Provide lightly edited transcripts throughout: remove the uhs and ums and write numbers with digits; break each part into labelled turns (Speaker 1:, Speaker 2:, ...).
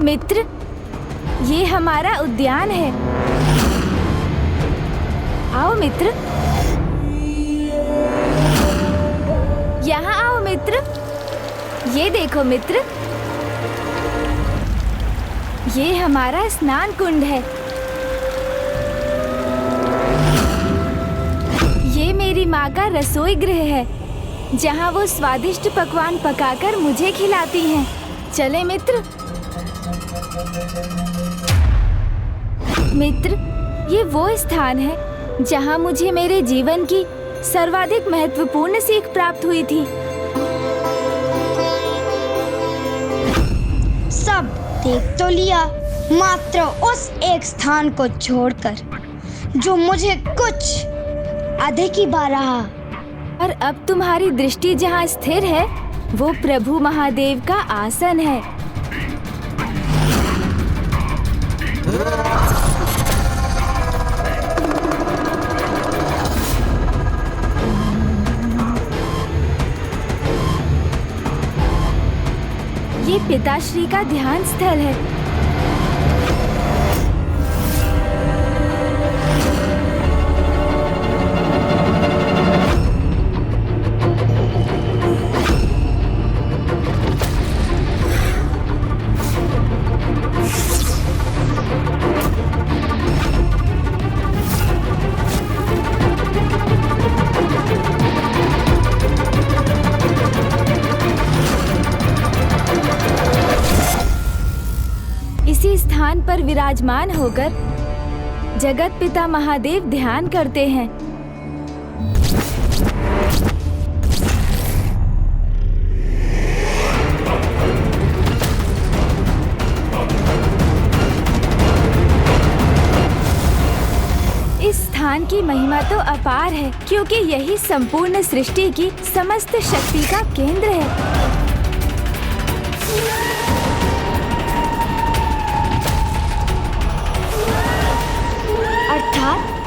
Speaker 1: मित्र, ये हमारा उद्यान है। आओ मित्र, यहाँ आओ मित्र। ये देखो मित्र, ये हमारा स्नान कुंड है। ये मेरी माँ का रसोई गृह है, जहाँ वो स्वादिष्ट पकवान पकाकर मुझे खिलाती हैं। चले मित्र। मित्र, ये वो स्थान है जहाँ मुझे मेरे जीवन की सर्वाधिक महत्वपूर्ण सीख प्राप्त हुई थी।
Speaker 2: सब देख तो लिया, मात्र उस एक स्थान को छोड़कर जो मुझे कुछ अधिक ही भा रहा।
Speaker 1: और अब तुम्हारी दृष्टि जहाँ स्थिर है, वो प्रभु महादेव का आसन है। ये पिताश्री का ध्यान स्थल है। इसी स्थान पर विराजमान होकर जगत पिता महादेव ध्यान करते हैं। इस स्थान की महिमा तो अपार है, क्योंकि यही संपूर्ण सृष्टि की समस्त शक्ति का केंद्र है।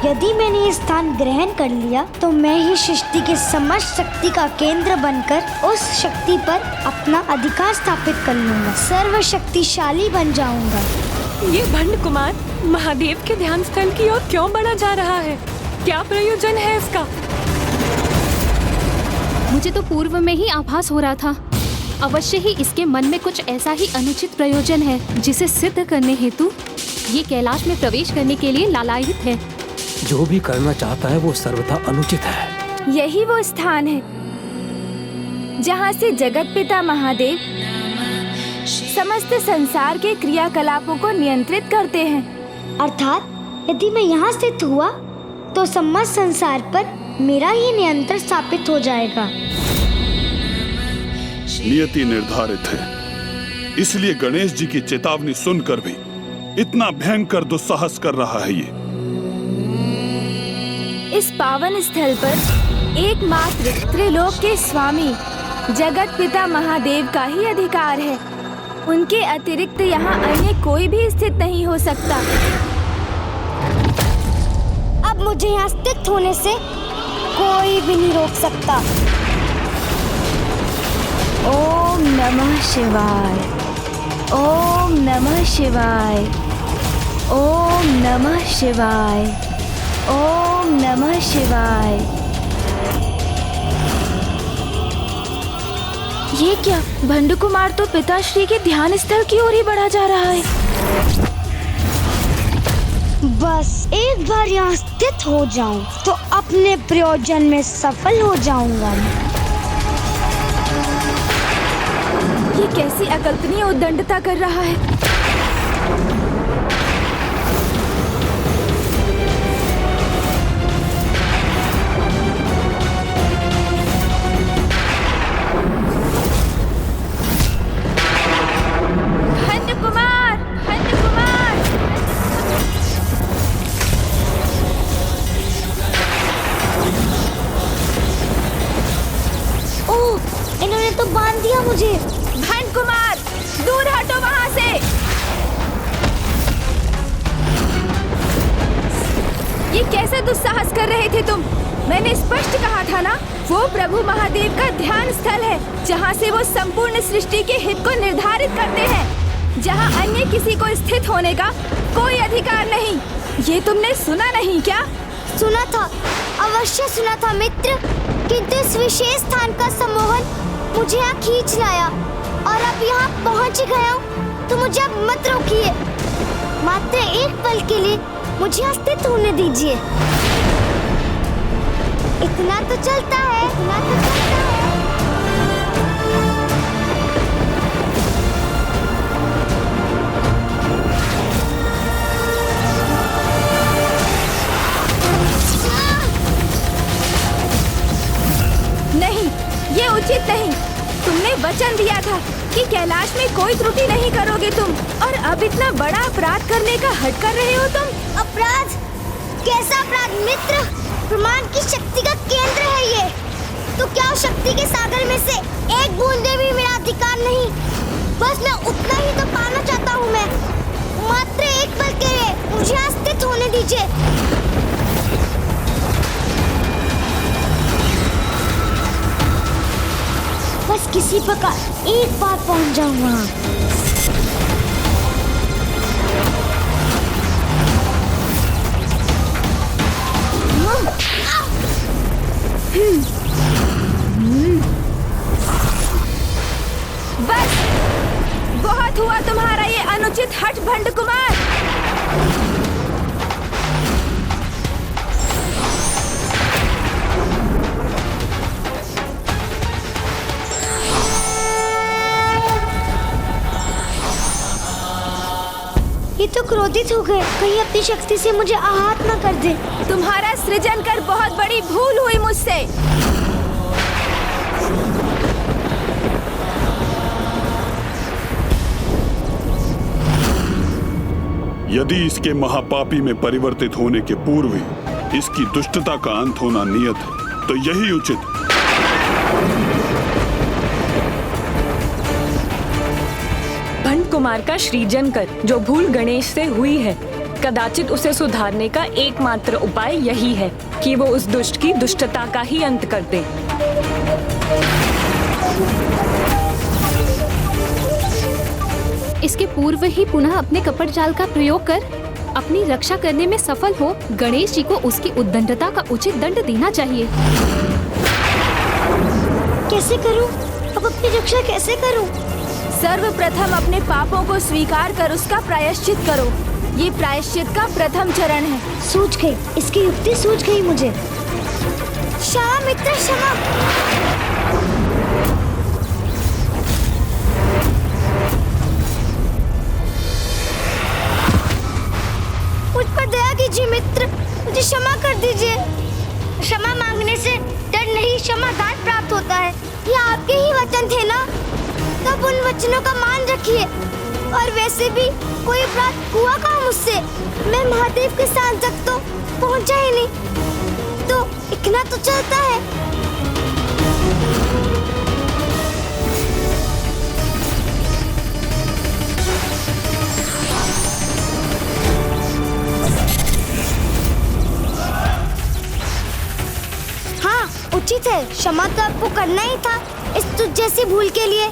Speaker 2: यदि मैंने ये स्थान ग्रहण कर लिया तो मैं ही सृष्टि की समस्त शक्ति का केंद्र बनकर उस शक्ति पर अपना अधिकार स्थापित कर लूंगा, सर्वशक्तिशाली बन जाऊंगा।
Speaker 3: ये भंड कुमार महादेव के ध्यान स्थल की ओर क्यों बढ़ा जा रहा है? क्या प्रयोजन है इसका?
Speaker 4: मुझे तो पूर्व में ही आभास हो रहा था। अवश्य ही इसके मन में कुछ ऐसा ही अनुचित प्रयोजन है, जिसे सिद्ध करने हेतु ये कैलाश में प्रवेश करने के लिए लालायित है।
Speaker 5: जो भी करना चाहता है वो सर्वथा अनुचित है।
Speaker 1: यही वो स्थान है जहाँ से जगत पिता महादेव समस्त संसार के क्रियाकलापों को नियंत्रित करते हैं।
Speaker 2: अर्थात यदि मैं यहाँ स्थित हुआ तो समस्त संसार पर मेरा ही नियंत्रण स्थापित हो जाएगा।
Speaker 6: नियति निर्धारित है, इसलिए गणेश जी की चेतावनी सुनकर भी इतना भयंकर दुस्साहस कर रहा है ये।
Speaker 1: इस पावन स्थल पर एकमात्र त्रिलोक के स्वामी जगत पिता महादेव का ही अधिकार है। उनके अतिरिक्त यहाँ अन्य कोई भी स्थित नहीं हो सकता।
Speaker 2: अब मुझे यहाँ स्थित होने से कोई भी नहीं रोक सकता।
Speaker 1: ओम नमः शिवाय, ओम नमः शिवाय, ओम नमः शिवाय, ओम नमः शिवाय। ये क्या? भंड कुमार तो पिताश्री के ध्यान स्थल की ओर ही बढ़ा जा रहा है।
Speaker 2: बस एक बार यहाँ स्थित हो जाऊं तो अपने प्रयोजन में सफल हो जाऊंगा।
Speaker 1: ये कैसी अकल्पनीय उद्दंडता कर रहा है।
Speaker 2: तो बांध दिया मुझे।
Speaker 1: भंड कुमार, दूर हटो वहाँ से। ये कैसा दुस्साहस कर रहे थे तुम? मैंने स्पष्ट कहा था ना, वो प्रभु महादेव का ध्यान स्थल है, जहाँ से वो संपूर्ण सृष्टि के हित को निर्धारित करते हैं। जहाँ अन्य किसी को स्थित होने का कोई अधिकार नहीं। ये तुमने सुना नहीं क्या?
Speaker 2: सुना था, अवश्य सुना था मित्र, किंतु इस विशेष स्थान का सम्मोहन मुझे यहाँ खींच लाया और अब यहाँ पहुँच ही गया हूँ, तो मुझे अब मत रोकिए। मात्र एक पल के लिए मुझे यहाँ स्थित होने दीजिए। इतना तो चलता है, इतना तो चलता है।
Speaker 1: नहीं, ये उचित नहीं। तुमने वचन दिया था कि कैलाश में कोई त्रुटि नहीं करोगे तुम, और अब इतना बड़ा अपराध करने का हट कर रहे हो तुम।
Speaker 2: अपराध? कैसा अपराध मित्र? ब्रह्मांड की शक्ति का केंद्र है ये। तो क्या उस शक्ति के सागर में से एक बूंदे भी मेरा अधिकार नहीं? बस मैं उतना ही तो पाना चाहता हूँ मैं। मात्र एक पल के लिए मुझे यहाँ स्थित होने दीजिए। बस किसी प्रकार एक बार पहुँच जाऊँ वहाँ।
Speaker 1: बस बहुत हुआ तुम्हारा ये अनुचित हठ भंड कुमार।
Speaker 2: ये तो क्रोधित हो गए, कहीं अपनी शक्ति से मुझे आहत न कर दे।
Speaker 1: तुम्हारा सृजन कर बहुत बड़ी भूल हुई मुझसे।
Speaker 6: यदि इसके महापापी में परिवर्तित होने के पूर्व ही इसकी दुष्टता का अंत होना नियत है, तो यही उचित है।
Speaker 3: भंड कुमार का सृजन कर जो भूल गणेश से हुई है, कदाचित उसे सुधारने का एकमात्र उपाय यही है कि वो उस दुष्ट की दुष्टता का ही अंत कर दे।
Speaker 4: इसके पूर्व ही पुनः अपने कपट जाल का प्रयोग कर अपनी रक्षा करने में सफल हो गणेश जी को उसकी उद्दंडता का उचित दंड देना चाहिए।
Speaker 2: कैसे करूं? अब अपनी रक्षा कैसे करूं?
Speaker 1: सर्वप्रथम अपने पापों को स्वीकार कर उसका प्रायश्चित करो। ये प्रायश्चित का प्रथम चरण है।
Speaker 2: सूझ गई, इसकी युक्ति सूझ गई मुझे। क्षमा मित्र, क्षमा। मुझ पर दया कीजिए मित्र, मुझे क्षमा कर दीजिए। क्षमा मांगने से डर नहीं, क्षमादान प्राप्त होता है। ये आपके ही वचन थे ना, तब उन वचनों का मान रखिए। और वैसे भी कोई अपराध हुआ कहाँ मुझसे? मैं महादेव के स्थान तक तो पहुंचा ही नहीं, तो इतना तो चलता है। हाँ, उचित है। क्षमा तो आपको करना ही था इस तुझ जैसी भूल के लिए।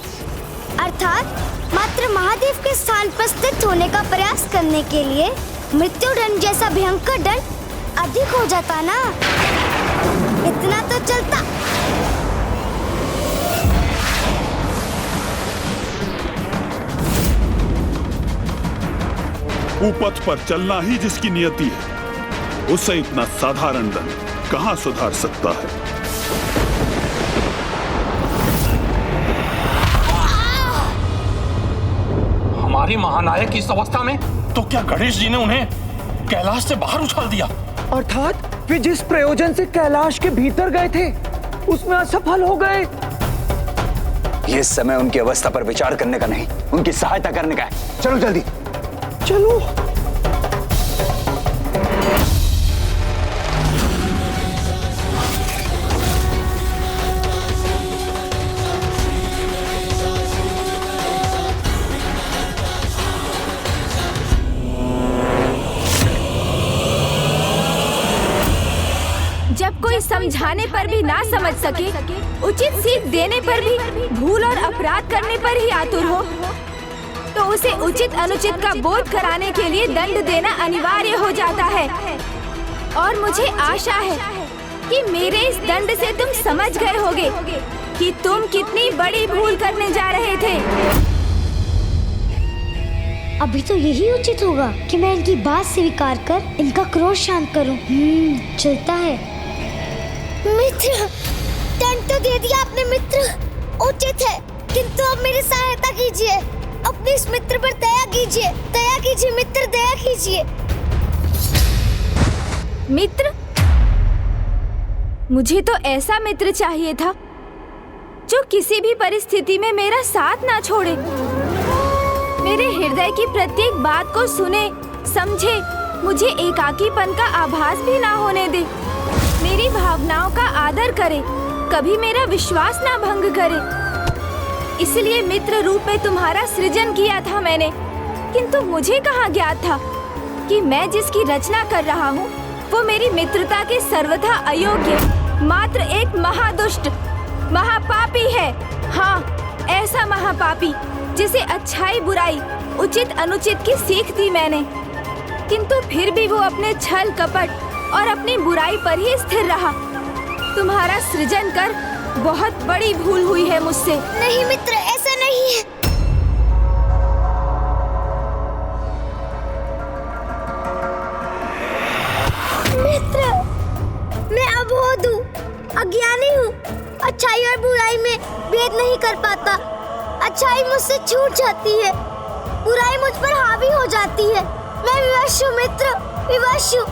Speaker 2: अर्थात मात्र महादेव के स्थान पर स्थित होने का प्रयास करने के लिए मृत्युदंड जैसा भयंकर दंड अधिक हो जाता ना, इतना तो चलता।
Speaker 6: कुपथ पर चलना ही जिसकी नियति है, उसे इतना साधारण दंड कहाँ सुधार सकता है।
Speaker 7: हमारी महानायक इस अवस्था में, तो क्या गणेश जी ने उन्हें कैलाश से बाहर उछाल दिया?
Speaker 5: अर्थात वे जिस प्रयोजन से कैलाश के भीतर गए थे उसमें असफल हो गए।
Speaker 8: ये समय उनकी अवस्था पर विचार करने का नहीं, उनकी सहायता करने का है। चलो जल्दी
Speaker 5: चलो।
Speaker 1: जब कोई समझाने पर भी ना समझ सके, उचित सीख देने पर भी भूल और अपराध करने पर ही आतुर हो, तो उसे उचित अनुचित का बोध कराने के लिए दंड देना अनिवार्य हो जाता है। और मुझे आशा है कि मेरे इस दंड से तुम समझ गए होगे कि तुम कितनी बड़ी भूल करने जा रहे थे।
Speaker 2: अभी तो यही उचित होगा कि मैं इनकी बात स्वीकार कर इनका क्रोध शांत करूं। चलता है।
Speaker 9: मित्र, दंड तो दे दिया आपने मित्र, उचित है, किंतु अब मेरी सहायता कीजिए, अपने इस मित्र पर दया कीजिए मित्र, दया कीजिए।
Speaker 1: मित्र? मुझे तो ऐसा मित्र चाहिए था जो किसी भी परिस्थिति में मेरा साथ ना छोड़े, मेरे हृदय की प्रत्येक बात को सुने, समझे, मुझे एकाकीपन का आभास भी ना होने दे, मेरी भावनाओं का आदर करे, कभी मेरा विश्वास ना भंग करे। इसलिए मित्र रूप में तुम्हारा सृजन किया था मैंने, किंतु मुझे कहाँ ज्ञात था कि मैं जिसकी रचना कर रहा हूँ वो मेरी मित्रता के सर्वथा अयोग्य, मात्र एक महादुष्ट, महापापी है। हाँ, ऐसा महापापी जिसे अच्छाई बुराई, उचित अनुचित की सीख दी मैंने, किंतु फिर भी वो अपने छल कपट और अपनी बुराई पर ही स्थिर रहा। तुम्हारा सृजन कर बहुत बड़ी भूल हुई है मुझसे।
Speaker 9: नहीं मित्र, ऐसा नहीं है। मित्र, मैं अबोध हूँ, अज्ञानी हूँ, अच्छाई और बुराई में भेद नहीं कर पाता। अच्छाई मुझसे छूट जाती है, बुराई मुझ पर हावी हो जाती है। मैं विवश हूँ मित्र, विवश हूँ।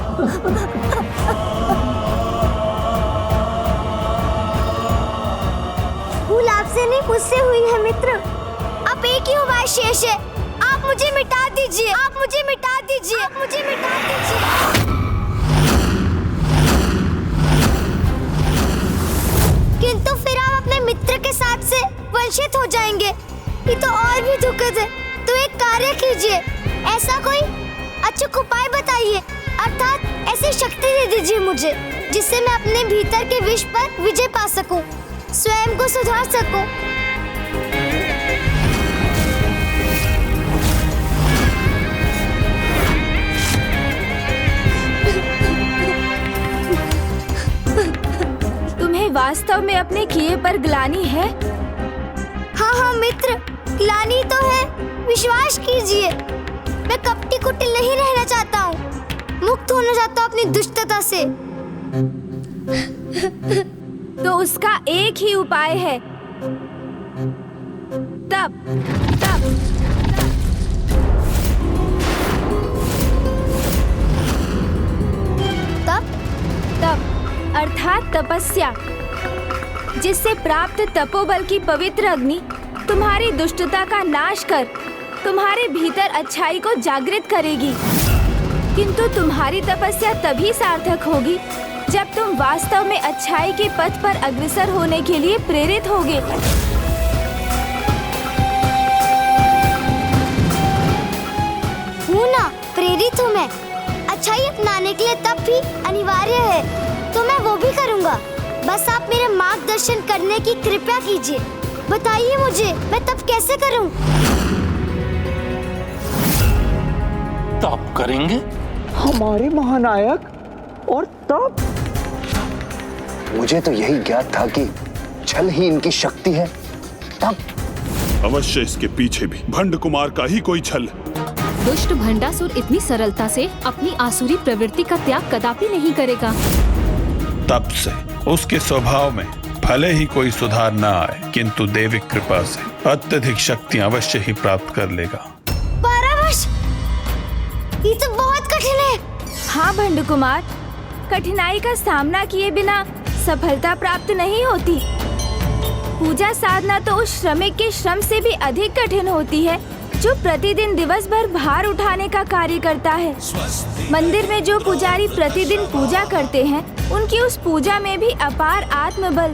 Speaker 9: भूल आपसे नहीं, मुझसे हुई है मित्र। अब एक ही उपाय शेष है, आप मुझे मिटा दीजिए, आप मुझे मिटा दीजिए, आप मुझे मिटा दीजिए। किंतु फिर आप अपने मित्र के साथ से वंचित हो जाएंगे, ये तो और भी दुखद है। तो एक कार्य कीजिए, ऐसा कोई अचूक उपाय बताइए, अर्थात ऐसी शक्ति दे दीजिए मुझे जिससे मैं अपने भीतर के विष पर विजय पा सकूं, स्वयं को सुधार सकूं।
Speaker 1: तुम्हें वास्तव में अपने किए पर ग्लानि है?
Speaker 9: हाँ मित्र, ग्लानि तो है, विश्वास कीजिए। मैं कपटी कुटिल नहीं रहना चाहता हूँ, मुक्त होना चाहता हूँ अपनी दुष्टता से।
Speaker 1: तो उसका एक ही उपाय है, तप, तप,
Speaker 9: तप,
Speaker 1: तप अर्थात तपस्या, जिससे प्राप्त तपोबल की पवित्र अग्नि तुम्हारी दुष्टता का नाश कर तुम्हारे भीतर अच्छाई को जागृत करेगी। किंतु तुम्हारी तपस्या तभी सार्थक होगी जब तुम वास्तव में अच्छाई के पथ पर अग्रसर होने के लिए प्रेरित होगे।
Speaker 9: हूँ ना, प्रेरित हूँ मैं। अच्छाई अपनाने के लिए तप भी अनिवार्य है, तो मैं वो भी करूँगा। बस आप मेरे मार्गदर्शन करने की कृपा कीजिए। बताइए मुझे, मैं तप कैसे करूं?
Speaker 7: तप करेंगे?
Speaker 5: हमारे महानायक? और तप?
Speaker 8: मुझे तो यही ज्ञात था कि छल ही इनकी शक्ति है। तप
Speaker 6: अवश्य इसके पीछे भी भंड कुमार का ही कोई छल।
Speaker 4: दुष्ट भंडासुर इतनी सरलता से अपनी आसुरी प्रवृत्ति का त्याग कदापि नहीं करेगा।
Speaker 10: तप से उसके स्वभाव में भले ही कोई सुधार न आए, किंतु दैविक कृपा से अत्यधिक शक्ति अवश्य ही प्राप्त कर लेगा।
Speaker 9: 12 वर्ष, ये तो बहुत कठिन है।
Speaker 1: हाँ भंड कुमार, कठिनाई का सामना किए बिना सफलता प्राप्त नहीं होती। पूजा साधना तो उस श्रमिक के श्रम से भी अधिक कठिन होती है जो प्रतिदिन दिवस भर भार उठाने का कार्य करता है। मंदिर में जो पुजारी प्रतिदिन पूजा करते हैं, उनकी उस पूजा में भी अपार आत्मबल